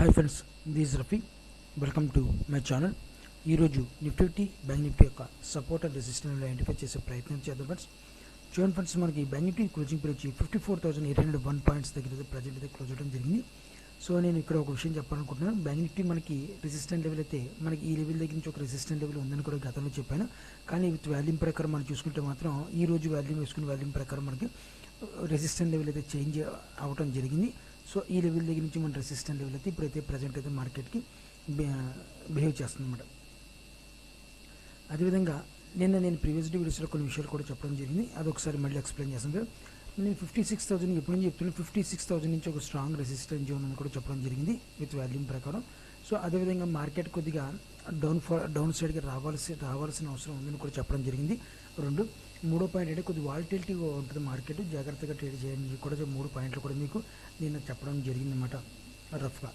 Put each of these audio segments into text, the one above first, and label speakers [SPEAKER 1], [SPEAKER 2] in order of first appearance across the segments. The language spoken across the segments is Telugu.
[SPEAKER 1] Hi friends, this Rafi. Welcome to my channel. ఈరోజు నిఫ్టీ బ్యాంక్ నిఫ్టీ యొక్క సపోర్ట్ అండ్ రెసిస్టెన్స్ ఐడెంటిఫై చేసే ప్రయత్నం చేద్దాం ఫ్రెండ్స్. చూడండి ఫ్రెండ్స్, మనకి bank Nifty closing price 54,801 points దగ్గర ప్రజెంట్ అయితే క్లోజ్ అవడం జరిగింది. సో నేను ఇక్కడ ఒక విషయం చెప్పాలనుకుంటున్నాను. బ్యాంక్ నిఫ్టీ మనకి రెసిస్టెంట్ లెవెల్ అయితే మనకి ఈ లెవెల్ దగ్గర నుంచి ఒక రెసిస్టెంట్ లెవెల్ ఉందని కూడా గతంలో చెప్పాను. కానీ విత్ వాల్యూమ్ ప్రకారం మనం చూసుకుంటే మాత్రం ఈ రోజు వాల్యూమ్ వేసుకున్న వాల్యూమ్ ప్రకారం మనకి రెసిస్టెంట్ లెవెల్ అయితే చేంజ్ అవ్వడం జరిగింది. సో ఈ లెవెల్ దగ్గర నుంచి మన రెసిస్టెంట్ లెవెల్ అయితే ఇప్పుడైతే ప్రజెంట్ అయితే మార్కెట్కి బిహేవ్ చేస్తుందన్నమాట. అదేవిధంగా నేను ప్రీవియస్ వీడియోస్లో కొన్ని విషయాలు కూడా చెప్పడం జరిగింది. అదొకసారి మళ్ళీ ఎక్స్ప్లెయిన్ చేస్తాను. నేను 56,000 ఎప్పటి నుంచి చెప్తున్నాను, 56,000 నుంచి ఒక స్ట్రాంగ్ రెసిస్టెన్స్ జోన్ అని కూడా చెప్పడం జరిగింది విత్ వాల్యూమ్ ప్రకారం. సో అదేవిధంగా మార్కెట్ కొద్దిగా డౌన్ సైడ్కి రావాల్సిన అవసరం ఉందని కూడా చెప్పడం జరిగింది. మూడో పాయింట్ అంటే కొద్దిగా వాలిటిలిటీగా ఉంటుంది మార్కెట్, జాగ్రత్తగా ట్రేడ్ చేయండి కూడా 3 పాయింట్లు కూడా మీకు నేను చెప్పడం జరిగిందన్నమాట రఫ్గా.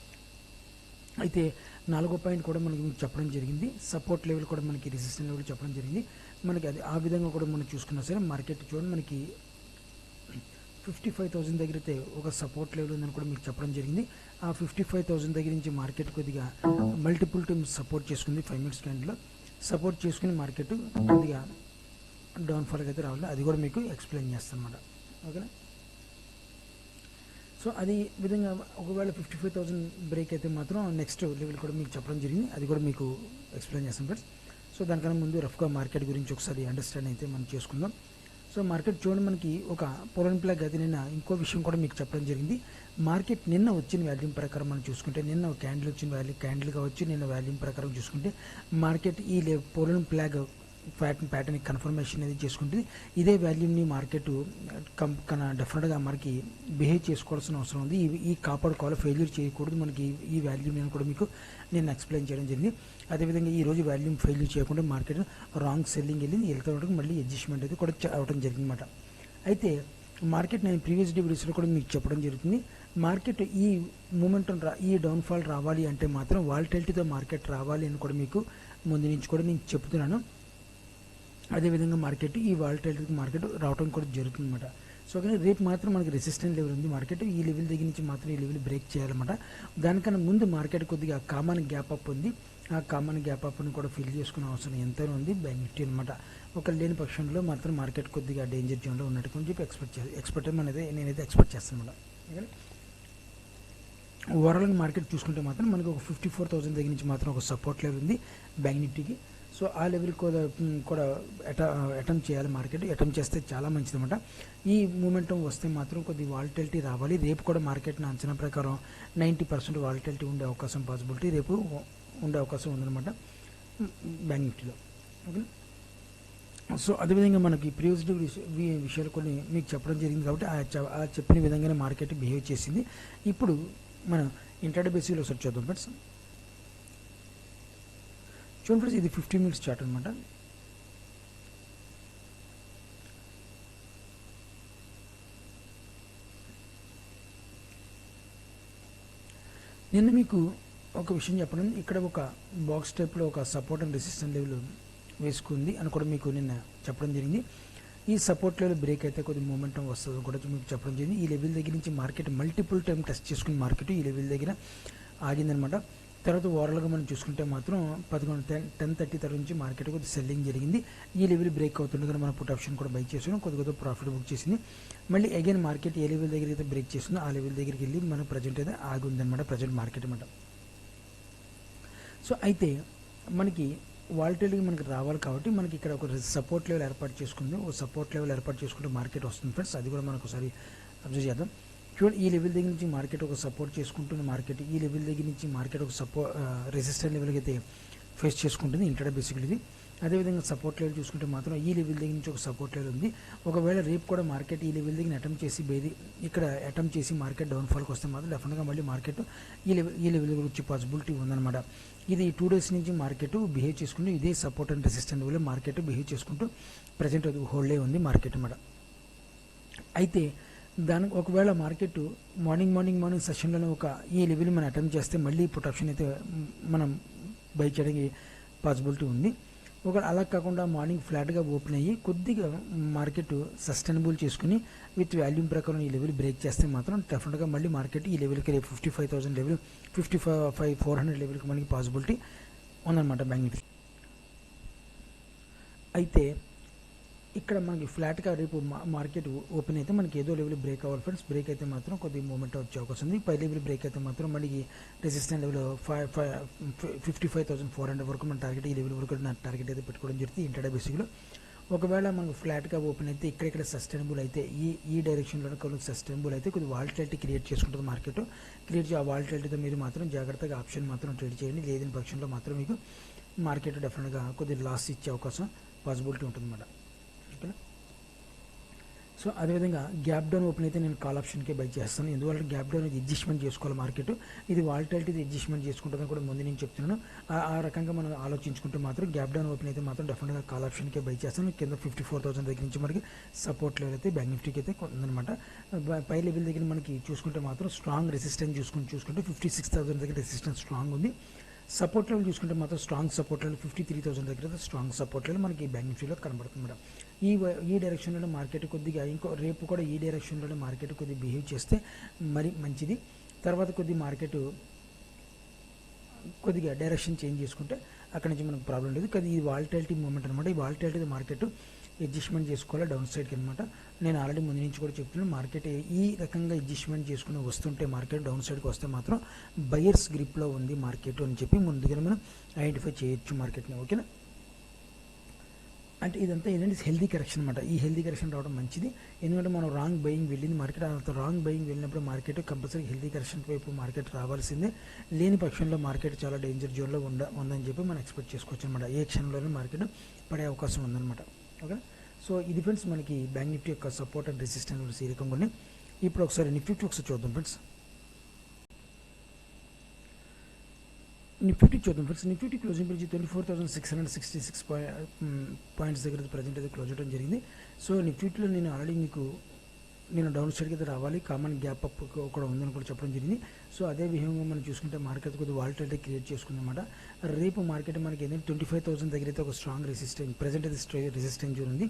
[SPEAKER 1] అయితే 4వ పాయింట్ కూడా మనకి మీకు చెప్పడం జరిగింది. సపోర్ట్ లెవెల్ కూడా మనకి రెసిస్టెన్స్ లెవెల్ చెప్పడం జరిగింది. మనకి అది ఆ విధంగా కూడా మనం చూసుకున్నా సరే మార్కెట్ చూడండి మనకి 55,000 దగ్గర అయితే ఒక సపోర్ట్ లెవెల్ ఉందని కూడా మీకు చెప్పడం జరిగింది. ఆ 55,000 దగ్గర నుంచి మార్కెట్ కొద్దిగా మల్టిపుల్ టైమ్స్ సపోర్ట్ చేసుకుంది. 5 మినిట్స్ క్యాండిల్లో సపోర్ట్ చేసుకుని మార్కెట్ కొద్దిగా డౌన్ఫాల్కి అయితే రావాలి. అది కూడా మీకు ఎక్స్ప్లెయిన్ చేస్తాను అన్నమాట. ఓకేనా? సో అది విధంగా ఒకవేళ 55,000 బ్రేక్ అయితే మాత్రం నెక్స్ట్ లెవెల్ కూడా మీకు చెప్పడం జరిగింది. అది కూడా మీకు ఎక్స్ప్లెయిన్ చేస్తాం ఫ్రెండ్స్. సో దానికన్నా ముందు రఫ్గా మార్కెట్ గురించి ఒకసారి అండర్స్టాండ్ అయితే మనం చేసుకుందాం. సో మార్కెట్ చూడండి మనకి ఒక పొలం ప్లాగ్ అది నిన్న ఇంకో విషయం కూడా మీకు చెప్పడం జరిగింది. మార్కెట్ నిన్న వచ్చిన వాల్యూమ్ ప్రకారం మనం చూసుకుంటే నిన్న క్యాండిల్ వచ్చిన క్యాండిల్ కావచ్చు, నిన్న వాల్యూమ్ ప్రకారం చూసుకుంటే మార్కెట్ ఈ పొలం ప్లాగ్ ప్యాటర్న్ కన్ఫర్మేషన్ అనేది చేసుకుంటుంది. ఇదే వాల్యూమ్ని మార్కెట్ డెఫినెట్గా మనకి బిహేవ్ చేసుకోవాల్సిన అవసరం ఉంది. ఈ కాపాడుకోవాలి, ఫెయిల్యూర్ చేయకూడదు మనకి ఈ వాల్యూమ్ నేను కూడా మీకు నేను ఎక్స్ప్లెయిన్ చేయడం జరిగింది. అదేవిధంగా ఈ రోజు వాల్యూమ్ ఫెయిల్యూర్ చేయకుండా మార్కెట్ రాంగ్ సెల్లింగ్ వెళ్ళింది, వెళ్తే మళ్ళీ అడ్జస్ట్మెంట్ అయితే కూడా అవడం జరిగింది అనమాట. అయితే మార్కెట్ నేను ప్రీవియస్ వీడియోస్లో కూడా మీకు చెప్పడం జరుగుతుంది. మార్కెట్ ఈ మూమెంటం ఈ డౌన్ఫాల్ రావాలి అంటే మాత్రం వాలిటిలిటీతో మార్కెట్ రావాలి అని కూడా మీకు ముందు నుంచి కూడా నేను చెప్తున్నాను. అదేవిధంగా మార్కెట్ ఈ వాలిటిలిటీకి మార్కెట్ రావడం కూడా జరుగుతుంది అనమాట. సో కానీ రేపు మాత్రం మనకి రెసిస్టెంట్ లెవెల్ ఉంది. మార్కెట్ ఈ లెవెల్ దగ్గర నుంచి మాత్రం ఈ లెవెల్ బ్రేక్ చేయాలన్నమాట. దానికన్నా ముందు మార్కెట్ కొద్దిగా కామన్ గ్యాప్ అప్ ఉంది. ఆ కామన్ గ్యాప్ అప్ని కూడా ఫిల్ చేసుకునే అవసరం ఎంతైనా ఉంది బ్యాంక్ నిఫ్టీ అనమాట. ఒక లేని పక్షంలో మాత్రం మార్కెట్ కొద్దిగా డేంజర్ జోన్లో ఉన్నట్టు అని చెప్పి ఎక్స్పెక్ట్ అనేది నేనైతే ఎక్స్పెక్ట్ చేస్తాను అనమాట. ఓవరాల్ మార్కెట్ చూసుకుంటే మాత్రం మనకి ఒక 54,000 దగ్గర నుంచి మాత్రం ఒక సపోర్ట్ లెవెల్ ఉంది బ్యాంక్ నిఫ్టీకి. సో ఆ లెవెల్ కూడా అటెంప్ట్ చేయాలి మార్కెట్. అటెంప్ట్ చేస్తే చాలా మంచిది అనమాట. ఈ మూమెంటం వస్తే మాత్రం కొద్ది వాలిటిలిటీ రావాలి. రేపు కూడా మార్కెట్ నా అంచనా ప్రకారం 90% వాలిటిలిటీ ఉండే అవకాశం పాసిబిలిటీ రేపు ఉండే అవకాశం ఉందన్నమాట బ్యాంక్ నిఫ్టీలో. ఓకే. సో అదేవిధంగా మనకి ప్రీవియస్ విషయాలు కొన్ని మీకు చెప్పడం జరిగింది కాబట్టి ఆ చెప్పిన విధంగానే మార్కెట్ బిహేవ్ చేసింది. ఇప్పుడు మనం ఇంట్రాడే బేసిక్లో సెర్చ్ చేద్దాం ఫ్రెండ్స్. చూడండి ఫ్రెండ్స్, ఇది 15 మినిట్స్ చార్ట్ అనమాట. నిన్న మీకు ఒక విషయం చెప్పడం, ఇక్కడ ఒక బాక్స్ టైప్లో ఒక సపోర్ట్ అండ్ రెసిస్టెన్స్ లెవెల్ వేసుకుంది అని కూడా మీకు నిన్న చెప్పడం జరిగింది. ఈ సపోర్ట్ లెవెల్ బ్రేక్ అయితే కొద్ది మూమెంటం వస్తుంది కూడా మీకు చెప్పడం జరిగింది. ఈ లెవెల్ దగ్గర నుంచి మార్కెట్ మల్టిపుల్ టైం టెస్ట్ చేసుకుని మార్కెట్ ఈ లెవెల్ దగ్గర ఆగిందనమాట. తర్వాత ఓవరాల్గా మనం చూసుకుంటే మాత్రం 10:30 తర్వాత నుంచి మార్కెట్ కొద్ది సెల్లింగ్ జరిగింది. ఈ లెవెల్ బ్రేక్ అవుతుండగా మనం పుట్ ఆప్షన్ కూడా బై చేసుకుని కొద్దిగా ప్రాఫిట్ బుక్ చేసింది. మళ్ళీ అగైన్ మార్కెట్ ఏ లెవెల్ దగ్గర అయితే బ్రేక్ చేస్తుందో ఆ లెవెల్ దగ్గరికి వెళ్ళి మనం ప్రజెంట్ అయితే ఆగి ఉందన్నమాట ప్రజెంట్ మార్కెట్ అనమాట. సో అయితే మనకి వాలిటిలిటీ మనకి రావాలి కాబట్టి మనకి ఇక్కడ ఒక సపోర్ట్ లెవెల్ ఏర్పాటు చేసుకుంది. ఒక సపోర్ట్ లెవెల్ ఏర్పాటు చేసుకుంటే మార్కెట్ వస్తుంది ఫ్రెండ్స్. అది కూడా మనకు ఒకసారి అబ్జర్వ్ చేద్దాం. చూడండి, ఈ లెవెల్ దగ్గర నుంచి మార్కెట్ ఒక సపోర్ట్ చేసుకుంటుంది. మార్కెట్ ఈ లెవెల్ దగ్గర నుంచి మార్కెట్ ఒక రెసిస్టెన్స్ లెవెల్కి అయితే ఫేస్ చేసుకుంటుంది ఇంట్రాడే బేసిక్లీ ఇది. అదేవిధంగా సపోర్ట్ లెవెల్ చూసుకుంటే మాత్రం ఈ లెవెల్ దగ్గర నుంచి ఒక సపోర్ట్ లెవెల్ ఉంది. ఒకవేళ రేపు కూడా మార్కెట్ ఈ లెవెల్ దగ్గర అటెంప్ట్ చేసి మార్కెట్ డౌన్ఫాల్కి వస్తే మాత్రం డెఫినెట్గా మళ్ళీ మార్కెట్ ఈ లెవెల్ వచ్చే పాసిబిలిటీ ఉందన్నమాట. ఇది 2 డేస్ నుంచి మార్కెట్ బిహేవ్ చేసుకుంటూ ఇదే support and resistance level market behave చేసుకుంటూ ప్రజెంట్ హోల్డే ఉంది మార్కెట్ అన్నమాట. అయితే దానికి ఒకవేళ మార్కెట్ మార్నింగ్ సెషన్లోనే ఒక ఈ లెవెల్ మనం అటెంప్ట్ చేస్తే మళ్ళీ పుట్ ఆప్షన్ అయితే మనం బై చేయడానికి పాసిబిలిటీ ఉంది. ఒక అలా కాకుండా మార్నింగ్ ఫ్లాట్గా ఓపెన్ అయ్యి కొద్దిగా మార్కెట్ సస్టైనబుల్ చేసుకుని విత్ వాల్యూమ్ ప్రకారం ఈ లెవెల్ బ్రేక్ చేస్తే మాత్రం డెఫినెట్గా మళ్ళీ మార్కెట్ ఈ లెవెల్కి రేపు 55,000 లెవెల్ 55,400 లెవెల్కి మనకి పాసిబిలిటీ ఉందన్నమాట బ్యాంక్ నిఫ్టీ. అయితే ఇక్కడ మనకి ఫ్లాట్గా రేపు మార్కెట్ ఓపెన్ అయితే మనకి ఏదో లెవెల్ బ్రేక్ అవ్వాలి ఫ్రెండ్స్. బ్రేక్ అయితే మాత్రం కొద్దిగా మూమెంట్ వచ్చే అవకాశం ఉంది. పై లెవెల్ బ్రేక్ అయితే మాత్రం మనకి రెసిస్టెంట్ లెవెల్ 55,400 వరకు మన టార్గెట్, ఈ లెవెల్ వరకు నా టార్గెట్ అయితే పెట్టుకోవడం జరుగుతుంది ఇంటర్డే బేసిక్లో. ఒకవేళ మనకు ఫ్లాట్గా ఓపెన్ అయితే ఇక్కడెక్కడ సస్టైనబుల్ అయితే ఈ డైరెక్షన్లో కొన్ని సస్టైనబుల్ అయితే కొద్దిగా వాల్టిలిటీ క్రియేట్ చేసుకుంటుంది మార్కెట్. ఆ వాల్టిలిటీతో మీరు మాత్రం జాగ్రత్తగా ఆప్షన్ మాత్రం ట్రేడ్ చేయండి. లేదని పక్షంలో మాత్రం మీకు మార్కెట్ డెఫినెట్గా కొద్దిగా లాస్ ఇచ్చే అవకాశం పాసిబిలిటీ ఉంటుందన్నమాట. ఓకేనా. సో అదేవిధంగా గ్యాప్ డౌన్ ఓపెన్ అయితే నేను కాల్ ఆప్షన్కే బై చేస్తాను. ఎందువల్ల గ్యాప్ డౌన్ ఇది అడ్జస్ట్మెంట్ చేసుకోవాలి మార్కెట్. ఇది వాల్టిలిటీ అడ్జస్ట్మెంట్ చేసుకుంటుందని కూడా ముందు నేను చెప్తున్నాను. ఆ రకంగా మనం ఆలోచించుకుంటే మాత్రం గ్యాప్ డౌన్ ఓపెన్ అయితే మాత్రం డెఫినెట్గా కాల్ ఆప్షన్కే బై చేస్తాను. కింద 54,000 దగ్గర నుంచి మనకి సపోర్ట్ లెవెల్ అయితే బ్యాంక్ నిఫ్టీకి అయితే ఉందన్నమాట. పై లెవెల్ దగ్గర మనకి చూసుకుంటే మాత్రం స్ట్రాంగ్ రెసిస్టెన్స్ చూసుకుంటే 56,000 దగ్గర రెసిస్టెన్స్ స్ట్రాంగ్ ఉంది. సపోర్ట్ లెవెల్ చూసుకుంటే మాత్రం స్ట్రాంగ్ సపోర్ట్ లెవెల్ 53,000 దగ్గర స్ట్రాంగ్ సపోర్ట్ లెవెల్ మనకి బ్యాంక్ నిఫ్టీలో కనబడుతుంది మేడం. ఈ డైరెక్షన్లోనే మార్కెట్ కొద్దిగా రేపు కూడా ఈ డైరెక్షన్లోనే మార్కెట్ కొద్దిగా బిహేవ్ చేస్తే మరి మంచిది. తర్వాత మార్కెట్ కొద్దిగా డైరెక్షన్ చేంజ్ చేసుకుంటే అక్కడ నుంచి మనకు ప్రాబ్లం లేదు. కానీ ఇది వాల్టిలిటీ మూమెంట్ అనమాట. ఈ వాల్టిలిటీ మార్కెట్ అడ్జస్ట్మెంట్ చేసుకోవాలి డౌన్ సైడ్కి అనమాట. నేను ఆల్రెడీ ముందు నుంచి కూడా చెప్తున్నాను, మార్కెట్ ఈ రకంగా అడ్జస్ట్మెంట్ చేసుకుని వస్తుంటే మార్కెట్ డౌన్ సైడ్కి వస్తే మాత్రం బయర్స్ గ్రిప్లో ఉంది మార్కెట్ అని చెప్పి ముందుగానే మనం ఐడెంటిఫై చేయొచ్చు మార్కెట్ని. ఓకేనా. అంటే ఇదంతా ఏంటంటే హెల్దీ కరెక్షన్ అనమాట. ఈ హెల్దీ కరెక్షన్ రావడం మంచిది. ఎందుకంటే మనం రాంగ్ బయింగ్ వెళ్ళింది మార్కెట్. అంత రాంగ్ బయింగ్ వెళ్ళినప్పుడు మార్కెట్ కంపల్సరీ హెల్దీ కరెక్షన్ వైపు మార్కెట్ రావాల్సిందే. లేని పక్షంలో మార్కెట్ చాలా డేంజర్ జోన్లో ఉందని చెప్పి మనం ఎక్స్పెక్ట్ చేసుకోవచ్చు అనమాట. ఏ క్షణంలోనే మార్కెట్ పడే అవకాశం ఉందన్నమాట. ఓకే. సో ఇది ఫ్రెండ్స్ మనకి బ్యాంక్ నిఫ్టీ యొక్క సపోర్ట్ అండ్ రెసిస్టెన్స్ ఈ రకంగా ఉన్నాయి. ఇప్పుడు ఒకసారి నిఫ్టీ ఒకసారి చూద్దాం friends. Nifty friends. Nifty closing price 24,666 points దగ్గర ప్రజెంట్ అయితే క్లోజ్ అవడం జరిగింది. సో నిఫ్టీలో నేను ఆల్రెడీ నేను డౌన్ సైడ్కి అయితే రావాలి, కామన్ గ్యాప్ అప్ కూడా ఉందని కూడా చెప్పడం జరిగింది. సో అదే విధంగా మనం చూసుకుంటే మార్కెట్ కొద్దిగా వాల్టిలిటీ క్రియేట్ చేసుకుందన్నమాట. రేపు మార్కెట్ మనకి ఏంటంటే 25,000 దగ్గర అయితే ఒక స్ట్రాంగ్ రెసిస్టెన్స్ ప్రజెంట్ అయితే రెసిస్టెన్స్ ఉంది.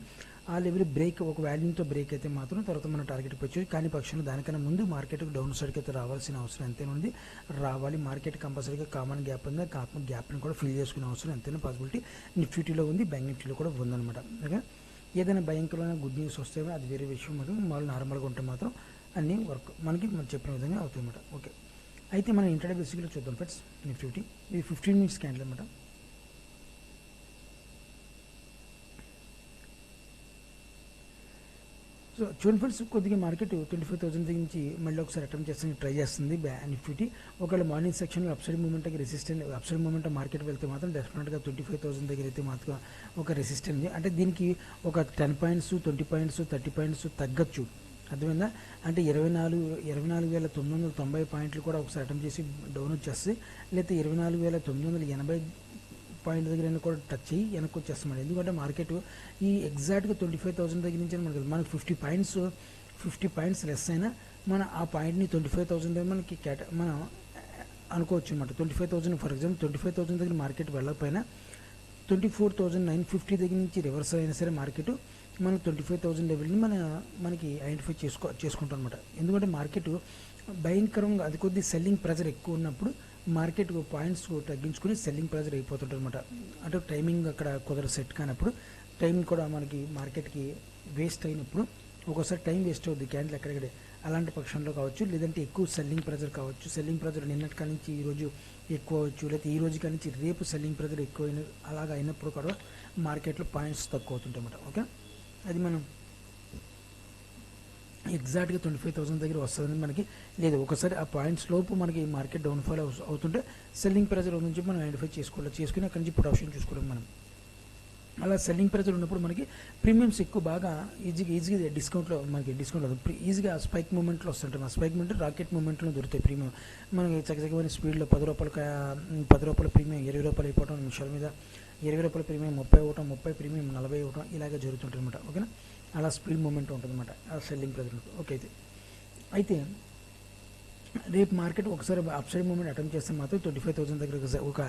[SPEAKER 1] ఆ లెవెల్ బ్రేక్ ఒక వాల్యూమ్తో బ్రేక్ అయితే మాత్రం తర్వాత మన టార్గెట్కి వచ్చేది. కానీ పక్షంలో దానికన్నా ముందు మార్కెట్కి డౌన్ సైడ్కి అయితే రావాల్సిన అవసరం ఎంతైనా ఉంది. రావాలి మార్కెట్ కంపల్సరీగా కామన్ గ్యాప్ ఉంది. కామన్ గ్యాప్ని కూడా ఫిల్ చేసుకునే అవసరం ఎంతైనా పాసిబిలిటీ నిఫ్టీలో ఉంది, బ్యాంక్ నిఫ్టీలో కూడా ఉందన్నమాట. ఓకే. ఏదైనా భయంకరమైన గుడ్ న్యూస్ వస్తే అది వేరే విషయం. మాత్రం మామూలు నార్మల్గా ఉంటే మాత్రం అన్నీ వర్క్ మనకి మనం చెప్పిన విధంగా అవుతాయి అన్నమాట. ఓకే. అయితే మనం ఇంటర్డే బేసిక్లో చూద్దాం ఫ్రెండ్స్. నిఫ్టీ ఇది 15 మినిట్స్ క్యాండిల్ అనమాట. సో చూడండి ఫ్రెండ్స్, కొద్దిగా మార్కెట్ 25,000 దగ్గర నుంచి మళ్ళీ ఒకసారి అటెంప్ట్ చేస్తానికి ట్రై చేస్తుంది నిఫ్టీ. ఒకవేళ మార్నింగ్ సెక్షన్లో అప్సైడ్ మూమెంట్కి రెసిస్టెంట్ అప్సైడ్ మూమెంట్ మార్కెట్ వెళ్తే మాత్రం డెఫినెట్గా 25,000 దగ్గర అయితే మాత్రం ఒక రెసిస్టెంట్ ఉంది. అంటే దీనికి ఒక 10 పాయింట్స్ 20 పాయింట్స్ 30 పాయింట్స్ తగ్గచ్చు. అర్థమైందా. అంటే 24,990 పాయింట్లు కూడా ఒకసారి అటెంప్ట్ చేసి డౌన్ వచ్చేస్తుంది. లేకపోతే 24,980 పాయింట్ దగ్గర కూడా టచ్ అయ్యి వెనక్కి వచ్చేస్తాం. ఎందుకంటే మార్కెట్ ఈ ఎగ్జాక్ట్గా 25,000 దగ్గర నుంచి మనకి 50 పాయింట్స్ లెస్ అయినా మన ఆ పాయింట్ని 25,000 దగ్గర మనకి మనం అనుకోవచ్చు అనమాట. 25,000 ఫర్ ఎగ్జాంపుల్ 25,000 దగ్గర మార్కెట్ వెళ్ళకపోయినా 24,950 దగ్గర నుంచి రివర్స్ అయినా సరే మార్కెట్ మనం 25,000 లెవెల్ని మనకి ఐడెంటిఫై చేసుకుంటాం అనమాట. ఎందుకంటే మార్కెట్ భయంకరంగా అది కొద్ది సెల్లింగ్ ప్రెజర్ ఎక్కువ ఉన్నప్పుడు మార్కెట్ పాయింట్స్ తగ్గించుకుని సెల్లింగ్ ప్రెజర్ అయిపోతుంటుంది అనమాట. అంటే టైమింగ్ అక్కడ సెట్ కానప్పుడు టైమింగ్ కూడా మనకి మార్కెట్కి వేస్ట్ అయినప్పుడు ఒక్కోసారి టైం వేస్ట్ అవుద్ది క్యాండిల్ ఎక్కడెక్కడే. అలాంటి పక్షంలో కావచ్చు, లేదంటే ఎక్కువ సెల్లింగ్ ప్రెజర్ కావచ్చు. సెల్లింగ్ ప్రెజర్ నిన్నటి కాడి నుంచి ఈరోజు ఎక్కువ అవచ్చు, లేకపోతే ఈ రోజు కాడి నుంచి రేపు సెల్లింగ్ ప్రెజర్ ఎక్కువ అలాగా అయినప్పుడు కూడా మార్కెట్లో పాయింట్స్ తక్కువ అవుతుంటాయి అన్నమాట. ఓకే. అది మనం ఎగ్జాక్ట్గా 25,000 దగ్గర వస్తుందని మనకి లేదు. ఒకసారి ఆ పాయింట్స్ లోపు మనకి మార్కెట్ డౌన్ఫాల్ అవుతుంటే సెల్లింగ్ ప్రెజర్ నుంచి మనం ఐడెంటిఫై చేసుకుని అక్కడి నుంచి పుట్ ఆప్షన్ చూసుకోవడం మనం. అలా సెల్లింగ్ ప్రెజర్ ఉన్నప్పుడు మనకి ప్రీమియమ్స్ ఎక్కువ బాగా ఈజీగా డిస్కౌంట్లో ఈజీగా స్పైక్ మూమెంట్లో వస్తుంటాయి. ఆ స్పైక్ మూమెంట్ రాకెట్ మూమెంట్లో దొరుకుతాయి ప్రీమియం. మనకి చక్కచక్కమైన స్పీడ్లో 10 రూపాయల ప్రీమియం 20 రూపాయలు అయిపోవడం, నిమిషాల మీద 20 రూపాయల ప్రీమియం 30 అవ్వటం, 30 ప్రీమియం 40 అవ్వటం, ఇలాగే జరుగుతుంటుంది అనమాట. ఓకేనా. అలా స్పీడ్ మూమెంట్ ఉంటుంది అనమాట ఆ సెల్లింగ్ ప్రెజర్. ఓకే. అయితే రేపు మార్కెట్ ఒకసారి అప్ సైడ్ మూవ్మెంట్ అటెంప్ట్ చేస్తే మాత్రం 25,000 దగ్గర ఒక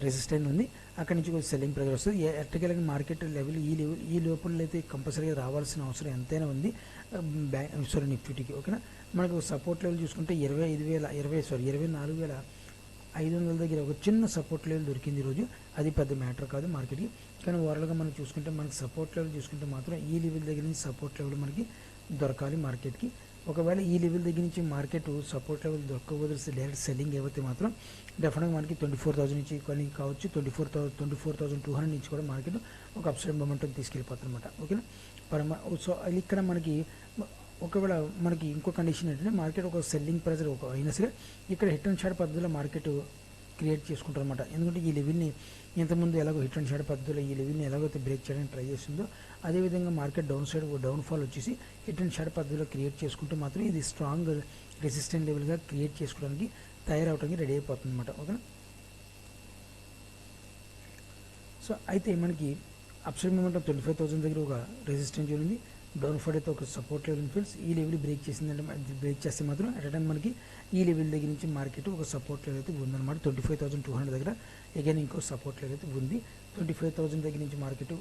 [SPEAKER 1] రెసిస్టెంట్ ఉంది. అక్కడి నుంచి కొంచెం సెల్లింగ్ ప్రెజర్ వస్తుంది. ఎట్టకెళ్ళకి మార్కెట్ లెవెల్ ఈ లోపల అయితే కంపల్సరీగా రావాల్సిన అవసరం ఎంతైనా ఉంది నిఫ్టీకి. ఓకేనా, మనకు సపోర్ట్ లెవెల్ చూసుకుంటే 24,500 దగ్గర ఒక చిన్న సపోర్ట్ లెవెల్ దొరికింది ఈరోజు. అది పెద్ద మ్యాటర్ కాదు మార్కెట్కి. కానీ ఓవరాల్గా మనం చూసుకుంటే మనకి సపోర్ట్ లెవెల్ చూసుకుంటే మాత్రం ఈ లెవెల్ దగ్గర నుంచి సపోర్ట్ లెవెల్ మనకి దొరకాలి మార్కెట్కి. ఒకవేళ ఈ లెవెల్ దగ్గర నుంచి మార్కెట్ సపోర్ట్ లెవెల్ దొరకవదిలిస్తే డైరెక్ట్ సెల్లింగ్ ఏవైతే మాత్రం డెఫినెట్గా మనకి 24,000 నుంచి కొన్ని కావచ్చు, 24,200 నుంచి కూడా మార్కెట్ ఒక అప్సైడ్ మొమెంటం తీసుకెళ్ళిపోతుంది అనమాట. ఓకేనా, సో ఇక్కడ మనకి ఒకవేళ మనకి ఇంకో కండిషన్ ఏంటంటే మార్కెట్ ఒక సెల్లింగ్ ప్రెజర్ అయినా సరే ఇక్కడ హిట్ అండ్ షార్ట్ పద్ధతిలో మార్కెట్ క్రియేట్ చేసుకుంటారు అనమాట. ఎందుకంటే ఈ లెవెల్ని ఇంతకుముందు ఎలాగో హిట్ అండ్ షార్ట్ పద్ధతిలో ఈ లెవెల్ని ఎలాగైతే బ్రేక్ చేయడానికి ట్రై చేస్తుందో అదేవిధంగా మార్కెట్ డౌన్ఫాల్ వచ్చేసి హిట్ అండ్ షార్ట్ పద్ధతిలో క్రియేట్ చేసుకుంటూ మాత్రం ఇది స్ట్రాంగ్ రెసిస్టెంట్ లెవెల్గా క్రియేట్ చేసుకోవడానికి తయారవడానికి రెడీ అయిపోతుంది అనమాట. ఓకేనా, సో అయితే మనకి అప్సైడ్ మూమెంట్ 25,000 దగ్గర ఒక రెసిస్టెన్స్ జోన్ ఉంది. డౌన్ఫాల్ అయితే ఒక సపోర్ట్ లెవెల్ ఫ్రెండ్స్. ఈ లెవెల్ బ్రేక్ చేసిందంటే బ్రేక్ చేస్తే మాత్రం అట్ టైం మనకి ఈ లెవెల్ దగ్గర నుంచి మార్కెట్ ఒక సపోర్ట్ లెవెల్ అయితే ఉందన్నమాట. 25,200 దగ్గర అగైన్ ఇంకో సపోర్ట్ లెవెల్ అయితే ఉంది. 25,000 దగ్గర నుంచి మార్కెట్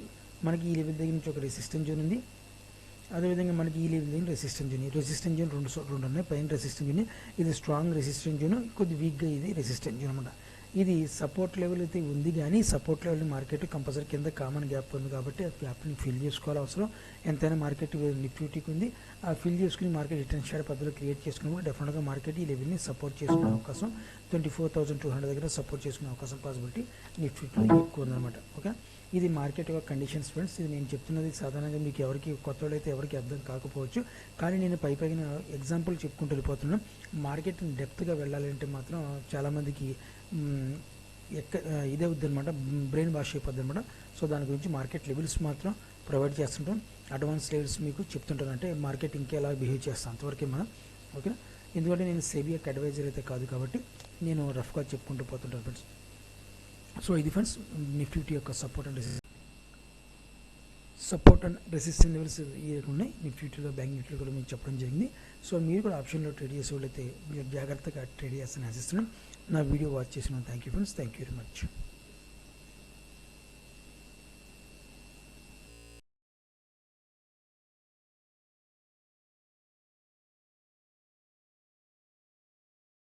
[SPEAKER 1] మనకి ఈ లెవెల్ దగ్గర నుంచి ఒక రెసిస్టెన్స్ జోన్ ఉంది. అదేవిధంగా మనకి ఈ లెవెల్ దగ్గర రెసిస్టెన్స్ జోన్ రెండు ఉన్నాయి. పైన రెసిస్టెన్స్ జోన్, ఇది స్ట్రాంగ్ రెసిస్టెన్స్ జోన్, కొద్ది వీక్గా ఇది రెసిస్టెన్స్ జోన్ అనమాట. ఇది సపోర్ట్ లెవెల్ అయితే ఉంది, కానీ సపోర్ట్ లెవెల్ మార్కెట్ కంపల్సరీ కింద కామన్ గ్యాప్ ఉంది కాబట్టి ఆ గ్యాప్ని ఫిల్ చేసుకోవాలి అవసరం ఎంతైనా మార్కెట్ నిఫ్టీకి ఉంది. ఆ ఫిల్ చేసుకుని మార్కెట్ రిటర్న్ షార్ట్ పద్ధతిలో క్రియేట్ చేసుకున్నప్పుడు డెఫినెట్గా మార్కెట్ ఈ లెవెల్ని సపోర్ట్ చేసుకునే అవకాశం 24,200 దగ్గర సపోర్ట్ చేసుకునే అవకాశం పాసిబిలిటీ నిఫ్టీలో ఎక్కువ ఉందన్నమాట. ఓకే, ఇది మార్కెట్ యొక్క కండిషన్స్ ఫ్రెండ్స్. ఇది నేను చెప్తున్నది సాధారణంగా మీకు ఎవరికి కొత్త అయితే ఎవరికి అర్థం కాకపోవచ్చు, కానీ నేను పైన ఎగ్జాంపుల్ చెప్పుకుంటూ వెళ్ళిపోతున్నాను. మార్కెట్ డెప్త్గా వెళ్ళాలంటే మాత్రం చాలామందికి ఇదే వద్దు అనమాట, బ్రెయిన్ వాష్ అయిపోద్ది అనమాట. సో దాని గురించి మార్కెట్ లెవెల్స్ మాత్రం ప్రొవైడ్ చేస్తుంటాం, అడ్వాన్స్ లెవెల్స్ మీకు చెప్తుంటాను. అంటే మార్కెట్ ఇంకెలా బిహేవ్ చేస్తాం అంతవరకే మనం. ఓకేనా, ఎందుకంటే నేను సెబీ యొక్క అడ్వైజర్ అయితే కాదు కాబట్టి నేను రఫ్గా చెప్పుకుంటూ పోతుంటాను ఫ్రెండ్స్. సో ఇది ఫ్రెండ్స్ నిఫ్టీ యొక్క సపోర్ట్ అండ్ రెసిస్టెన్స్ లెవెల్స్ ఈ ఉన్నాయి నిఫ్టీలో, బ్యాంక్ నిఫ్టీలో కూడా మీకు చెప్పడం జరిగింది. సో మీరు కూడా ఆప్షన్లో ట్రేడ్ చేసే వాళ్ళైతే మీరు జాగ్రత్తగా ట్రేడ్ చేస్తానని ఆశిస్తున్నాను. నా వీడియో వాచ్ చేసిన thank you friends, thank you very much.